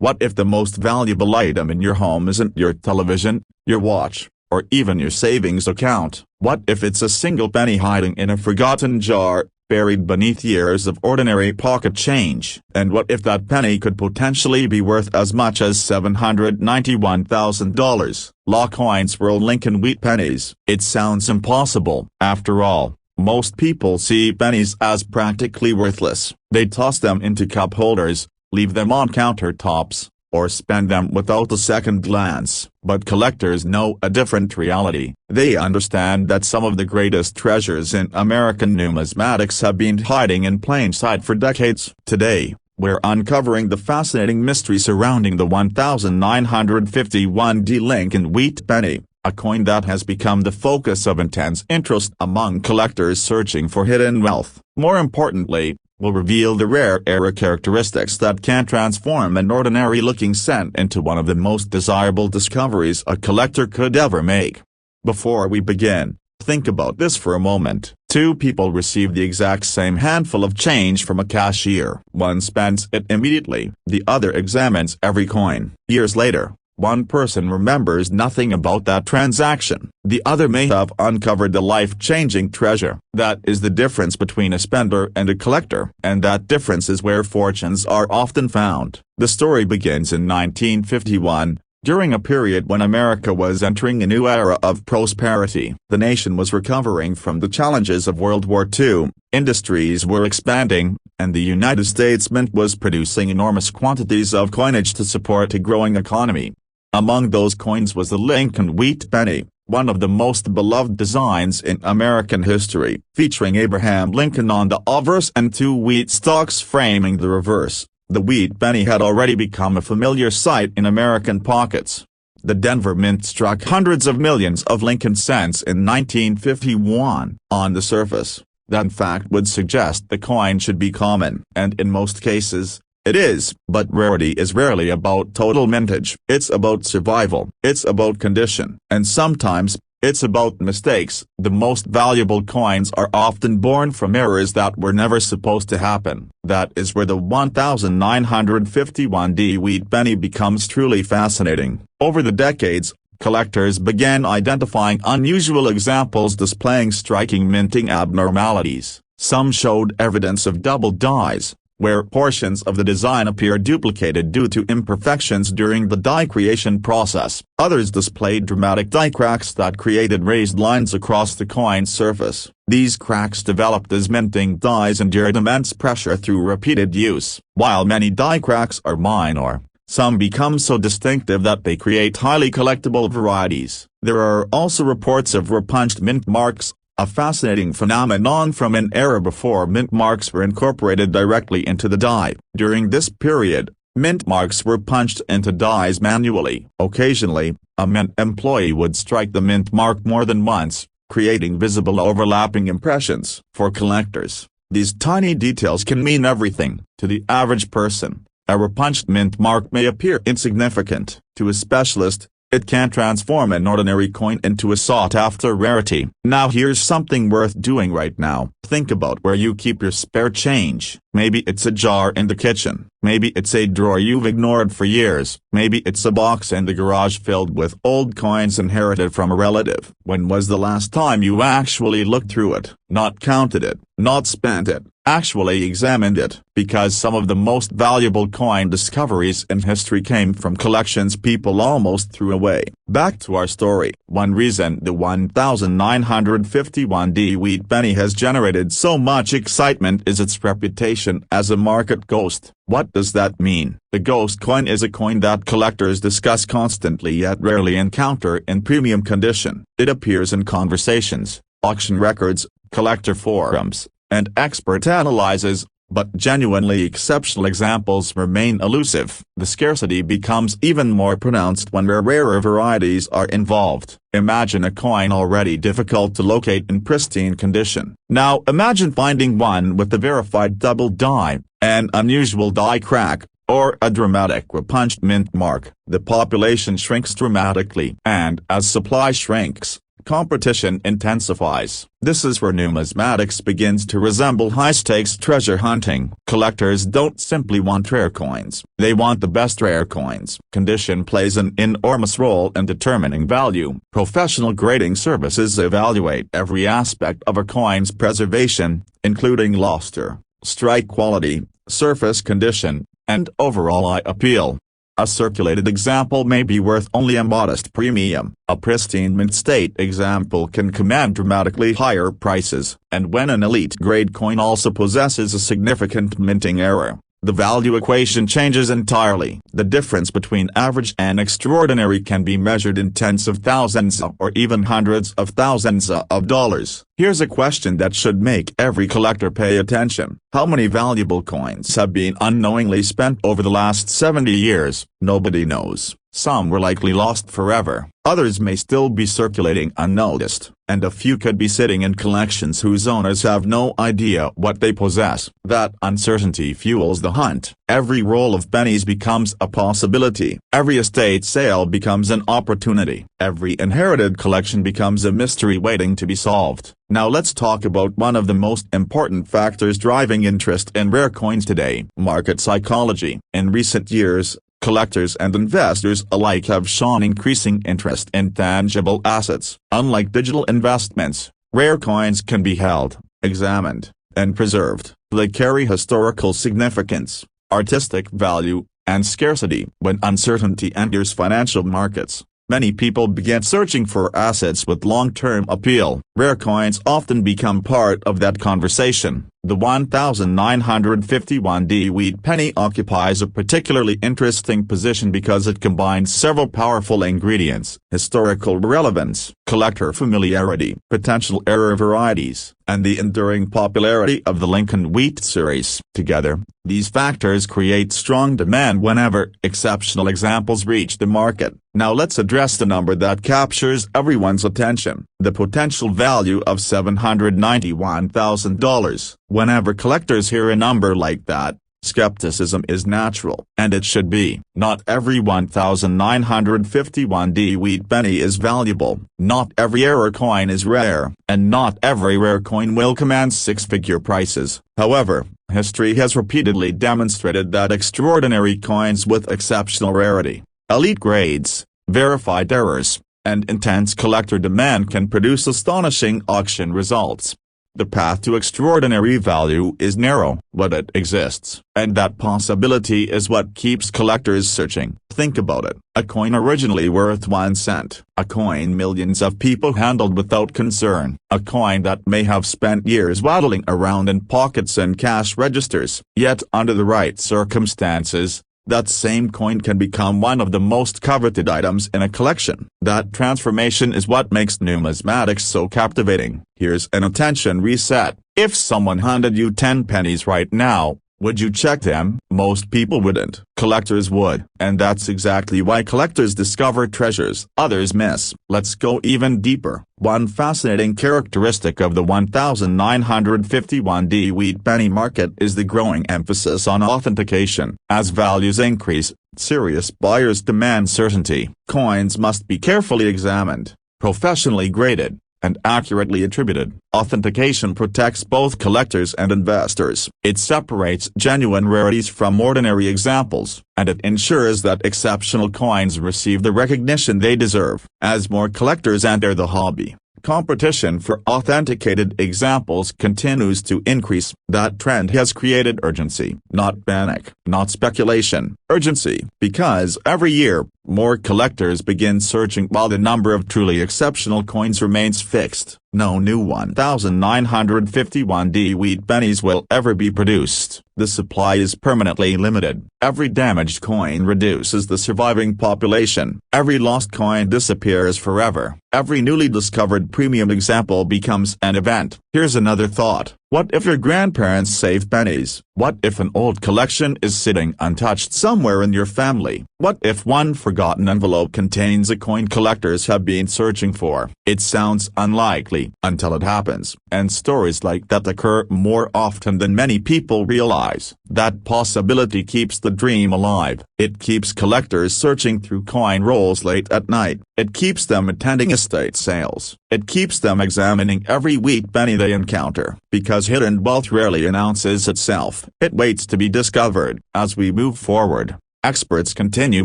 What if the most valuable item in your home isn't your television, your watch, or even your savings account? What if it's a single penny hiding in a forgotten jar, buried beneath years of ordinary pocket change? And what if that penny could potentially be worth as much as $791,000? Law Coins World Lincoln Wheat Pennies. It sounds impossible. After all, most people see pennies as practically worthless. They toss them into cup holders, leave them on countertops, or spend them without a second glance. But collectors know a different reality. They understand that some of the greatest treasures in American numismatics have been hiding in plain sight for decades. Today, we're uncovering the fascinating mystery surrounding the 1951 Lincoln Wheat Penny, a coin that has become the focus of intense interest among collectors searching for hidden wealth. More importantly, we'll reveal the rare characteristics that can transform an ordinary-looking cent into one of the most desirable discoveries a collector could ever make. Before we begin, think about this for a moment. Two people receive the exact same handful of change from a cashier. One spends it immediately, the other examines every coin. Years later, one person remembers nothing about that transaction. The other may have uncovered the life-changing treasure. That is the difference between a spender and a collector. And that difference is where fortunes are often found. The story begins in 1951, during a period when America was entering a new era of prosperity. The nation was recovering from the challenges of World War II, industries were expanding, and the United States Mint was producing enormous quantities of coinage to support a growing economy. Among those coins was the Lincoln Wheat Penny, one of the most beloved designs in American history, featuring Abraham Lincoln on the obverse and two wheat stalks framing the reverse. The wheat penny had already become a familiar sight in American pockets. The Denver Mint struck hundreds of millions of Lincoln cents in 1951. On the surface, that fact would suggest the coin should be common, and in most cases, it is. But rarity is rarely about total mintage. It's about survival. It's about condition. And sometimes, it's about mistakes. The most valuable coins are often born from errors that were never supposed to happen. That is where the 1951 Wheat Penny becomes truly fascinating. Over the decades, collectors began identifying unusual examples displaying striking minting abnormalities. Some showed evidence of double dies, where portions of the design appear duplicated due to imperfections during the die creation process. Others displayed dramatic die cracks that created raised lines across the coin's surface. These cracks developed as minting dies endured immense pressure through repeated use. While many die cracks are minor, some become so distinctive that they create highly collectible varieties. There are also reports of repunched mint marks, a fascinating phenomenon from an era before mint marks were incorporated directly into the die. During this period, mint marks were punched into dies manually. Occasionally, a mint employee would strike the mint mark more than once, creating visible overlapping impressions. For collectors, these tiny details can mean everything. To the average person, a repunched mint mark may appear insignificant. To a specialist, it can transform an ordinary coin into a sought-after rarity. Now here's something worth doing right now. Think about where you keep your spare change. Maybe it's a jar in the kitchen. Maybe it's a drawer you've ignored for years. Maybe it's a box in the garage filled with old coins inherited from a relative. When was the last time you actually looked through it? Not counted it, not spent it, actually examined it? Because some of the most valuable coin discoveries in history came from collections people almost threw away. Back to our story. One reason the 1951 Wheat Penny has generated so much excitement is its reputation as a market ghost. What does that mean? The ghost coin is a coin that collectors discuss constantly yet rarely encounter in premium condition. It appears in conversations, auction records, collector forums, and expert analyses, but genuinely exceptional examples remain elusive. The scarcity becomes even more pronounced when rarer varieties are involved. Imagine a coin already difficult to locate in pristine condition. Now imagine finding one with a verified double die, an unusual die crack, or a dramatic repunched mint mark. The population shrinks dramatically, and as supply shrinks, competition intensifies. This is where numismatics begins to resemble high-stakes treasure hunting. Collectors don't simply want rare coins, they want the best rare coins. Condition plays an enormous role in determining value. Professional grading services evaluate every aspect of a coin's preservation, including luster, strike quality, surface condition, and overall eye appeal. A circulated example may be worth only a modest premium. A pristine mint state example can command dramatically higher prices, and when an elite-grade coin also possesses a significant minting error, the value equation changes entirely. The difference between average and extraordinary can be measured in tens of thousands or even hundreds of thousands of dollars. Here's a question that should make every collector pay attention. How many valuable coins have been unknowingly spent over the last 70 years? Nobody knows. Some were likely lost forever, others may still be circulating unnoticed, and a few could be sitting in collections whose owners have no idea what they possess. That uncertainty fuels the hunt. Every roll of pennies becomes a possibility. Every estate sale becomes an opportunity. Every inherited collection becomes a mystery waiting to be solved. Now let's talk about one of the most important factors driving interest in rare coins today: market psychology. In recent years, collectors and investors alike have shown increasing interest in tangible assets. Unlike digital investments, rare coins can be held, examined, and preserved. They carry historical significance, artistic value, and scarcity. When uncertainty enters financial markets, many people begin searching for assets with long-term appeal. Rare coins often become part of that conversation. The 1951 Wheat Penny occupies a particularly interesting position because it combines several powerful ingredients: historical relevance, collector familiarity, potential rare varieties, and the enduring popularity of the Lincoln Wheat series. Together, these factors create strong demand whenever exceptional examples reach the market. Now let's address the number that captures everyone's attention: the potential value of $791,000. Whenever collectors hear a number like that, skepticism is natural, and it should be. Not every 1951 Wheat Penny is valuable, not every rare coin is rare, and not every rare coin will command six-figure prices. However, history has repeatedly demonstrated that extraordinary coins with exceptional rarity, elite grades, verified errors, and intense collector demand can produce astonishing auction results. The path to extraordinary value is narrow, but it exists, and that possibility is what keeps collectors searching. Think about it. A coin originally worth 1 cent. A coin millions of people handled without concern. A coin that may have spent years waddling around in pockets and cash registers. Yet under the right circumstances, that same coin can become one of the most coveted items in a collection. That transformation is what makes numismatics so captivating. Here's an attention reset. If someone handed you 10 pennies right now, would you check them? Most people wouldn't. Collectors would. And that's exactly why collectors discover treasures others miss. Let's go even deeper. One fascinating characteristic of the 1951 Wheat Penny market is the growing emphasis on authentication. As values increase, serious buyers demand certainty. Coins must be carefully examined, professionally graded, and accurately attributed. Authentication protects both collectors and investors. It separates genuine rarities from ordinary examples, and it ensures that exceptional coins receive the recognition they deserve. As more collectors enter the hobby, competition for authenticated examples continues to increase. That trend has created urgency, not panic, not speculation, urgency. Because every year, more collectors begin searching while the number of truly exceptional coins remains fixed. No new 1951 Wheat Pennies will ever be produced. The supply is permanently limited. Every damaged coin reduces the surviving population. Every lost coin disappears forever. Every newly discovered premium example becomes an event. Here's another thought. What if your grandparents saved pennies? What if an old collection is sitting untouched somewhere in your family? What if one forgotten envelope contains a coin collectors have been searching for? It sounds unlikely until it happens, and stories like that occur more often than many people realize. That possibility keeps the dream alive. It keeps collectors searching through coin rolls late at night, It keeps them attending estate sales. It keeps them examining every wheat penny they encounter. Because hidden wealth rarely announces itself. It waits to be discovered. As we move forward, experts continue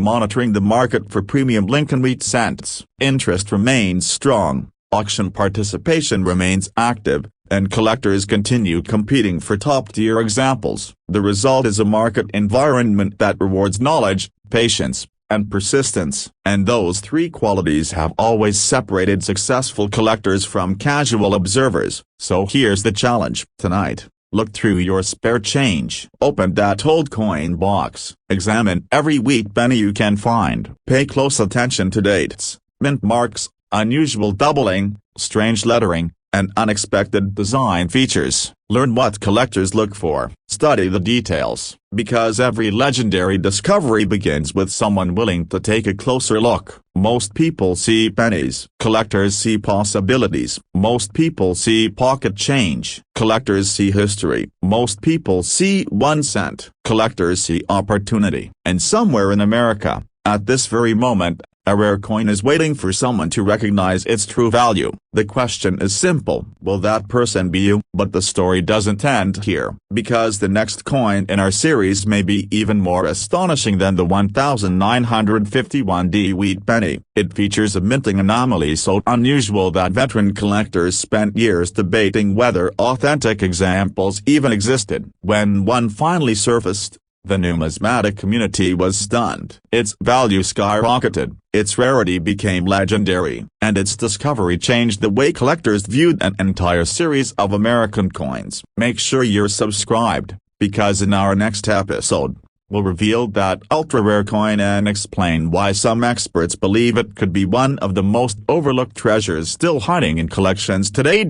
monitoring the market for premium Lincoln wheat cents. Interest remains strong, auction participation remains active, and collectors continue competing for top-tier examples. The result is a market environment that rewards knowledge, patience, and persistence. And those three qualities have always separated successful collectors from casual observers. So here's the challenge. Tonight, look through your spare change. Open that old coin box. Examine every wheat penny you can find. Pay close attention to dates, mint marks, unusual doubling, strange lettering, and unexpected design features. Learn what collectors look for. Study the details, because every legendary discovery begins with someone willing to take a closer look. Most people see pennies. Collectors see possibilities. Most people see pocket change. Collectors see history. Most people see 1 cent. Collectors see opportunity. And somewhere in America, at this very moment, a rare coin is waiting for someone to recognize its true value. The question is simple: will that person be you? But the story doesn't end here, because the next coin in our series may be even more astonishing than the 1951D Wheat Penny. It features a minting anomaly so unusual that veteran collectors spent years debating whether authentic examples even existed. When one finally surfaced, the numismatic community was stunned. Its value skyrocketed, its rarity became legendary, and its discovery changed the way collectors viewed an entire series of American coins. Make sure you're subscribed, because in our next episode, we'll reveal that ultra-rare coin and explain why some experts believe it could be one of the most overlooked treasures still hiding in collections today.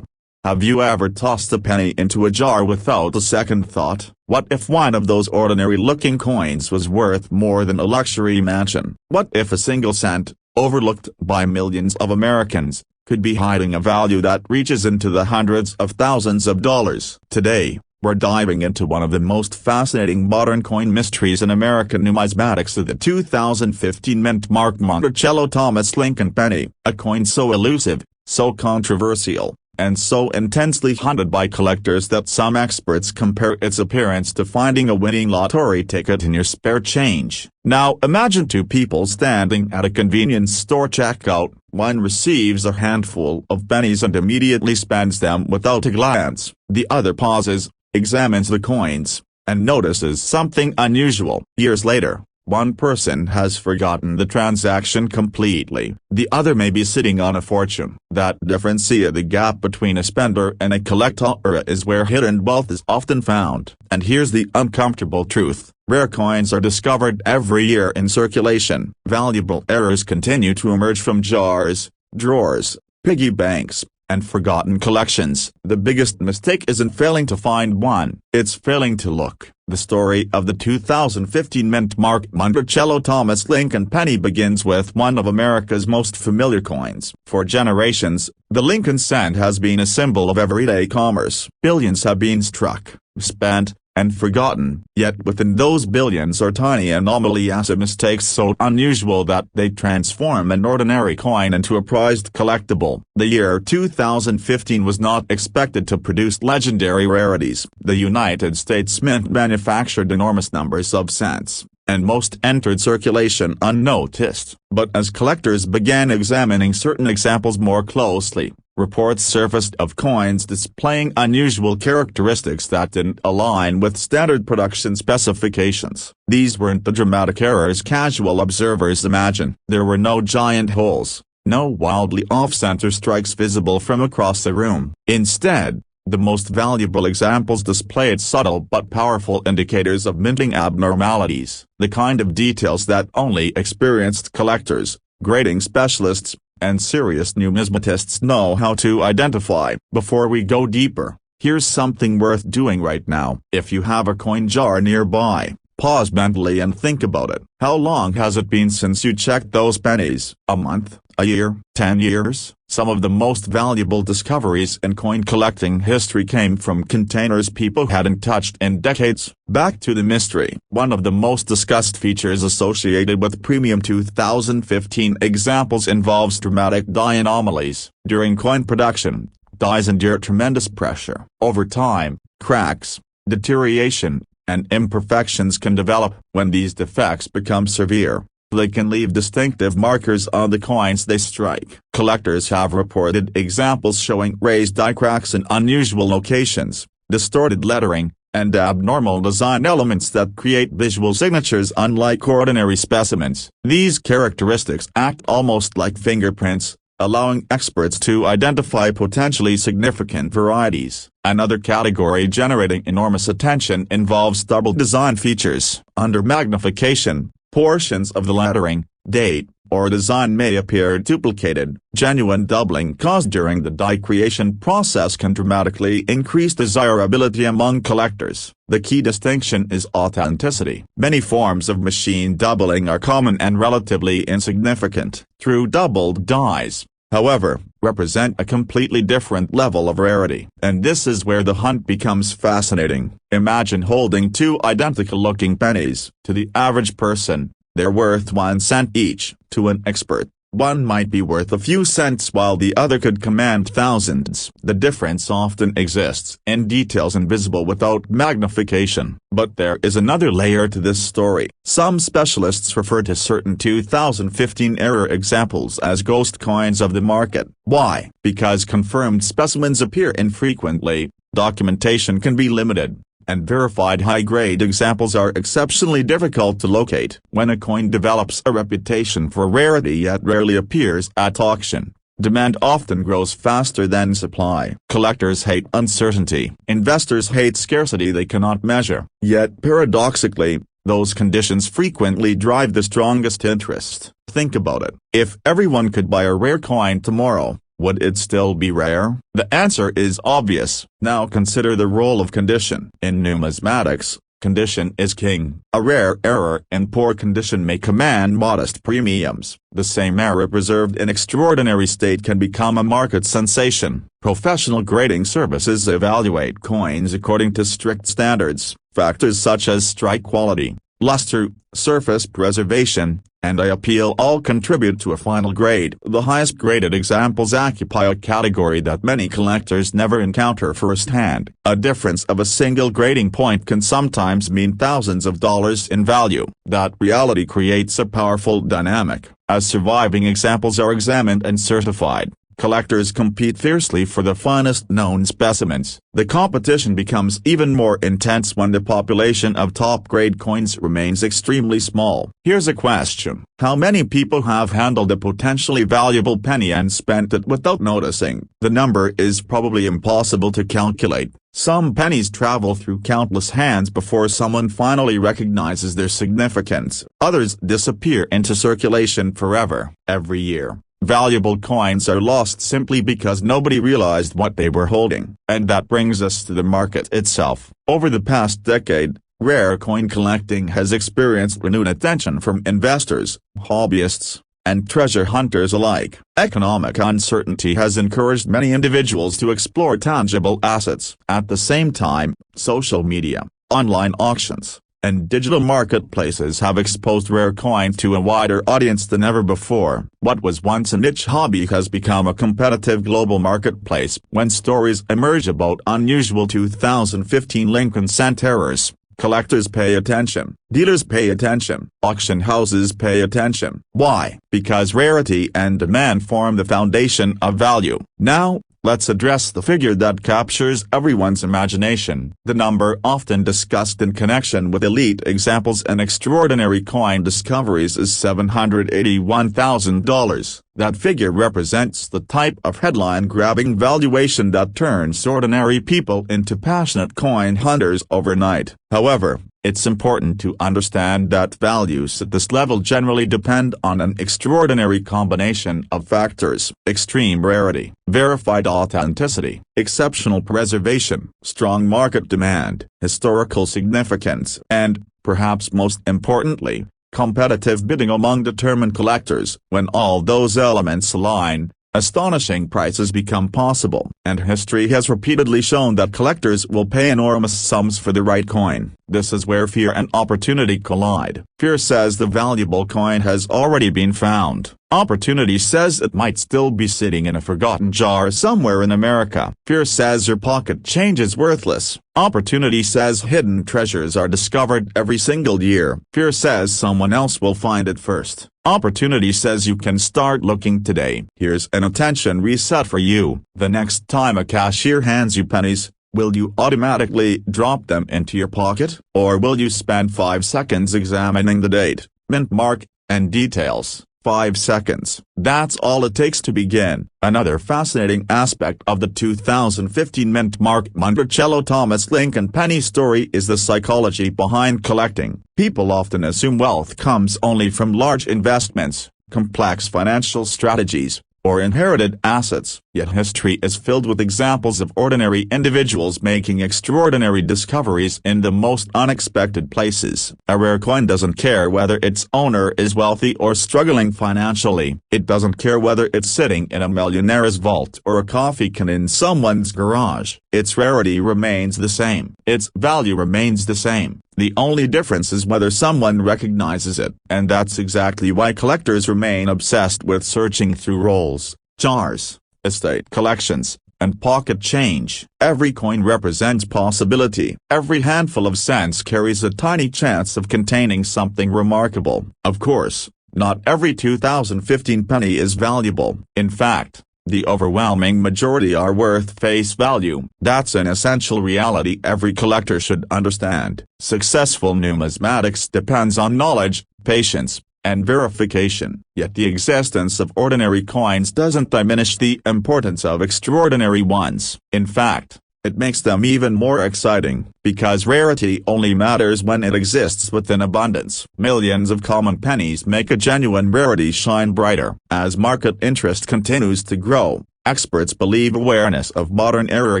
Have you ever tossed a penny into a jar without a second thought? What if one of those ordinary-looking coins was worth more than a luxury mansion? What if a single cent, overlooked by millions of Americans, could be hiding a value that reaches into the hundreds of thousands of dollars? Today, we're diving into one of the most fascinating modern coin mysteries in American numismatics: the 2015 mint-marked Monticello Thomas Lincoln penny. A coin so elusive, so controversial, and so intensely hunted by collectors that some experts compare its appearance to finding a winning lottery ticket in your spare change. Now imagine two people standing at a convenience store checkout. One receives a handful of pennies and immediately spends them without a glance. The other pauses, examines the coins, and notices something unusual. Years later, one person has forgotten the transaction completely. The other may be sitting on a fortune. That difference, the gap between a spender and a collector, is where hidden wealth is often found. And here's the uncomfortable truth: rare coins are discovered every year in circulation. Valuable errors continue to emerge from jars, drawers, piggy banks, and forgotten collections. The biggest mistake isn't failing to find one, it's failing to look. The story of the 2015 mint-marked Monticello Thomas Lincoln penny begins with one of America's most familiar coins. For generations, the Lincoln cent has been a symbol of everyday commerce. Billions have been struck, spent, and forgotten. Yet within those billions are tiny anomalies, mistakes so unusual that they transform an ordinary coin into a prized collectible. The year 2015 was not expected to produce legendary rarities. The United States Mint manufactured enormous numbers of cents, and most entered circulation unnoticed. But as collectors began examining certain examples more closely, reports surfaced of coins displaying unusual characteristics that didn't align with standard production specifications. These weren't the dramatic errors casual observers imagine. There were no giant holes, no wildly off-center strikes visible from across the room. Instead, the most valuable examples displayed subtle but powerful indicators of minting abnormalities, the kind of details that only experienced collectors, grading specialists, and serious numismatists know how to identify. Before we go deeper, here's something worth doing right now. If you have a coin jar nearby, Pause mentally and think about it. How long has it been since you checked those pennies? A month? A year? 10 years? Some of the most valuable discoveries in coin collecting history came from containers people hadn't touched in decades. Back to the mystery. One of the most discussed features associated with premium 2015 examples involves dramatic die anomalies. During coin production, dies endure tremendous pressure. Over time, cracks, deterioration, and imperfections can develop. When these defects become severe, they can leave distinctive markers on the coins they strike. Collectors have reported examples showing raised die cracks in unusual locations, distorted lettering, and abnormal design elements that create visual signatures unlike ordinary specimens. These characteristics act almost like fingerprints, allowing experts to identify potentially significant varieties. Another category generating enormous attention involves double design features. Under magnification, portions of the lettering, date, or design may appear duplicated. Genuine doubling caused during the die creation process can dramatically increase desirability among collectors. The key distinction is authenticity. Many forms of machine doubling are common and relatively insignificant. True doubled dies, however, represent a completely different level of rarity. And this is where the hunt becomes fascinating. Imagine holding two identical-looking pennies. To the average person, they're worth 1 cent each. To an expert, one might be worth a few cents while the other could command thousands. The difference often exists in details invisible without magnification. But there is another layer to this story. Some specialists refer to certain 2015 era examples as ghost coins of the market. Why? Because confirmed specimens appear infrequently, documentation can be limited, and verified high-grade examples are exceptionally difficult to locate. When a coin develops a reputation for rarity yet rarely appears at auction, demand often grows faster than supply. Collectors hate uncertainty. Investors hate scarcity they cannot measure. Yet paradoxically, those conditions frequently drive the strongest interest. Think about it. If everyone could buy a rare coin tomorrow, would it still be rare? The answer is obvious. Now consider the role of condition. In numismatics, condition is king. A rare error in poor condition may command modest premiums. The same error preserved in extraordinary state can become a market sensation. Professional grading services evaluate coins according to strict standards. Factors such as strike quality, luster, surface preservation, and eye appeal all contribute to a final grade. The highest graded examples occupy a category that many collectors never encounter firsthand. A difference of a single grading point can sometimes mean thousands of dollars in value. That reality creates a powerful dynamic. As surviving examples are examined and certified, collectors compete fiercely for the finest known specimens. The competition becomes even more intense when the population of top-grade coins remains extremely small. Here's a question. How many people have handled a potentially valuable penny and spent it without noticing? The number is probably impossible to calculate. Some pennies travel through countless hands before someone finally recognizes their significance. Others disappear into circulation forever. Every year, valuable coins are lost simply because nobody realized what they were holding. And that brings us to the market itself. Over the past decade, rare coin collecting has experienced renewed attention from investors, hobbyists, and treasure hunters alike. Economic uncertainty has encouraged many individuals to explore tangible assets. At the same time, social media, online auctions, and digital marketplaces have exposed rare coins to a wider audience than ever before. What was once a niche hobby has become a competitive global marketplace. When stories emerge about unusual 2015 Lincoln cent errors, collectors pay attention, dealers pay attention, auction houses pay attention. Why? Because rarity and demand form the foundation of value. Now, let's address the figure that captures everyone's imagination. The number often discussed in connection with elite examples and extraordinary coin discoveries is $781,000. That figure represents the type of headline-grabbing valuation that turns ordinary people into passionate coin hunters overnight. However, It's important to understand that values at this level generally depend on an extraordinary combination of factors: extreme rarity, verified authenticity, exceptional preservation, strong market demand, historical significance, and, perhaps most importantly, competitive bidding among determined collectors. When all those elements align, astonishing prices become possible. And history has repeatedly shown that collectors will pay enormous sums for the right coin. This is where fear and opportunity collide. Fear says the valuable coin has already been found. Opportunity says it might still be sitting in a forgotten jar somewhere in America. Fear says your pocket change is worthless. Opportunity says hidden treasures are discovered every single year. Fear says someone else will find it first. Opportunity says you can start looking today. Here's an attention reset for you. The next time a cashier hands you pennies, will you automatically drop them into your pocket? Or will you spend 5 seconds examining the date, mint mark, and details? 5 seconds. That's all it takes to begin. Another fascinating aspect of the 2015 mint mark Monticello Thomas Lincoln penny story is the psychology behind collecting. People often assume wealth comes only from large investments, complex financial strategies, or inherited assets. Yet history is filled with examples of ordinary individuals making extraordinary discoveries in the most unexpected places. A rare coin doesn't care whether its owner is wealthy or struggling financially. It doesn't care whether it's sitting in a millionaire's vault or a coffee can in someone's garage. Its rarity remains the same. Its value remains the same. The only difference is whether someone recognizes it. And that's exactly why collectors remain obsessed with searching through rolls, jars, estate collections, and pocket change. Every coin represents possibility. Every handful of cents carries a tiny chance of containing something remarkable. Of course, not every 2015 penny is valuable. In fact, the overwhelming majority are worth face value. That's an essential reality every collector should understand. Successful numismatics depends on knowledge, patience, and verification. Yet the existence of ordinary coins doesn't diminish the importance of extraordinary ones. In fact, it makes them even more exciting, because rarity only matters when it exists within abundance. Millions of common pennies make a genuine rarity shine brighter. As market interest continues to grow, experts believe awareness of modern-era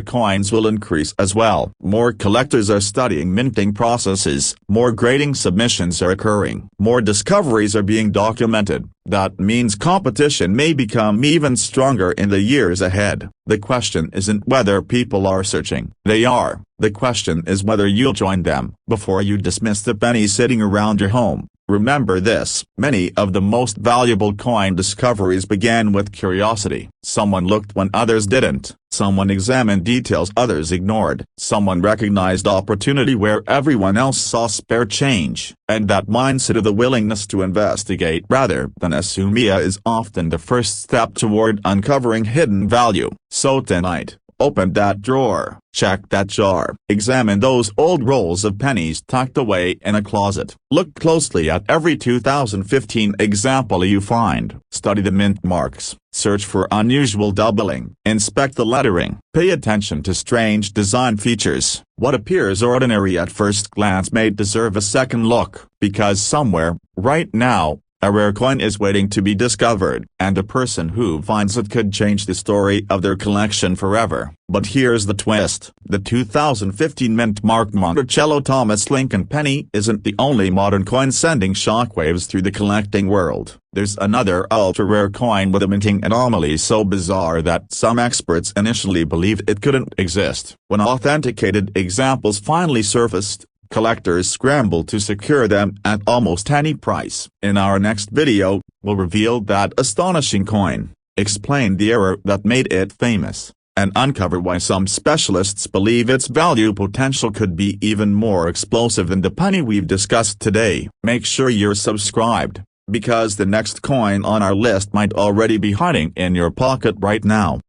coins will increase as well. More collectors are studying minting processes, more grading submissions are occurring, more discoveries are being documented. That means competition may become even stronger in the years ahead. The question isn't whether people are searching. They are. The question is whether you'll join them. Before you dismiss the pennies sitting around your home, remember this: many of the most valuable coin discoveries began with curiosity. Someone looked when others didn't. Someone examined details others ignored. Someone recognized opportunity where everyone else saw spare change. And that mindset of the willingness to investigate rather than assume is often the first step toward uncovering hidden value. So tonight, open that drawer, check that jar, examine those old rolls of pennies tucked away in a closet. Look closely at every 2015 example you find. Study the mint marks, search for unusual doubling, inspect the lettering, pay attention to strange design features. What appears ordinary at first glance may deserve a second look, because somewhere, right now, a rare coin is waiting to be discovered, and the person who finds it could change the story of their collection forever. But here's the twist: the 2015 mint mark Monticello Thomas Lincoln penny isn't the only modern coin sending shockwaves through the collecting world. There's another ultra-rare coin with a minting anomaly so bizarre that some experts initially believed it couldn't exist. When authenticated examples finally surfaced, collectors scramble to secure them at almost any price. In our next video, we'll reveal that astonishing coin, explain the error that made it famous, and uncover why some specialists believe its value potential could be even more explosive than the penny we've discussed today. Make sure you're subscribed, because the next coin on our list might already be hiding in your pocket right now.